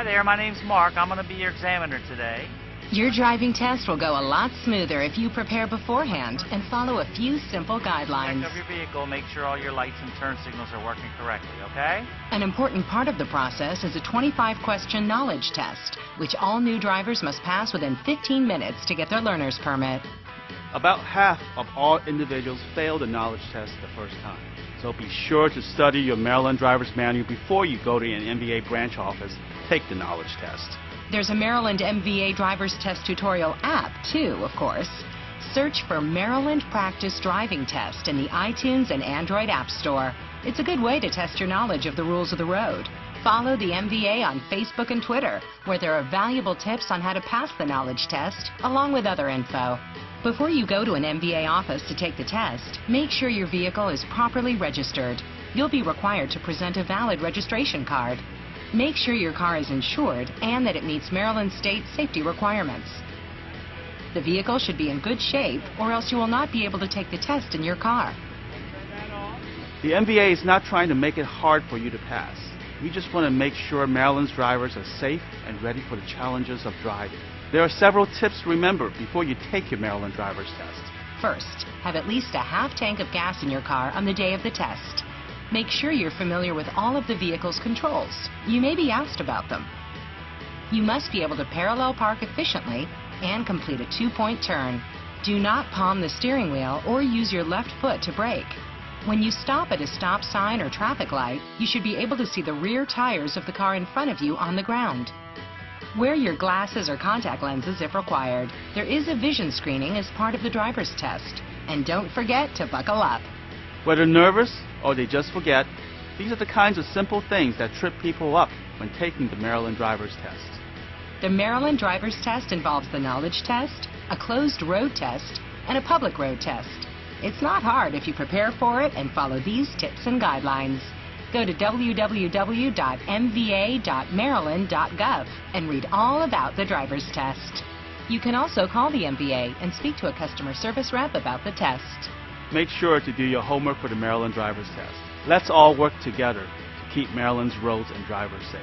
there, my name's Mark. I'm going to be your examiner today. Your driving test will go a lot smoother if you prepare beforehand and follow a few simple guidelines. Check of your vehicle, make sure all your lights and turn signals are working correctly, okay? An important part of the process is a 25-question knowledge test, which all new drivers must pass within 15 minutes to get their learner's permit. About half of all individuals fail the knowledge test the first time. So be sure to study your Maryland driver's manual before you go to an MVA branch office to take the knowledge test. There's a Maryland MVA Driver's Test tutorial app, too, of course. Search for Maryland Practice Driving Test in the iTunes and Android App Store. It's a good way to test your knowledge of the rules of the road. Follow the MVA on Facebook and Twitter, where there are valuable tips on how to pass the knowledge test, along with other info. Before you go to an MVA office to take the test, make sure your vehicle is properly registered. You'll be required to present a valid registration card. Make sure your car is insured and that it meets Maryland state safety requirements. The vehicle should be in good shape, or else you will not be able to take the test in your car. The MVA is not trying to make it hard for you to pass. We just want to make sure Maryland's drivers are safe and ready for the challenges of driving. There are several tips to remember before you take your Maryland driver's test. First, have at least a half tank of gas in your car on the day of the test. Make sure you're familiar with all of the vehicle's controls. You may be asked about them. You must be able to parallel park efficiently and complete a 2-point turn. Do not palm the steering wheel or use your left foot to brake. When you stop at a stop sign or traffic light, you should be able to see the rear tires of the car in front of you on the ground. Wear your glasses or contact lenses if required. There is a vision screening as part of the driver's test. And don't forget to buckle up. Whether nervous or they just forget, these are the kinds of simple things that trip people up when taking the Maryland driver's test. The Maryland driver's test involves the knowledge test, a closed road test, and a public road test. It's not hard if you prepare for it and follow these tips and guidelines. Go to www.mva.maryland.gov and read all about the driver's test. You can also call the MVA and speak to a customer service rep about the test. Make sure to do your homework for the Maryland driver's test. Let's all work together to keep Maryland's roads and drivers safe.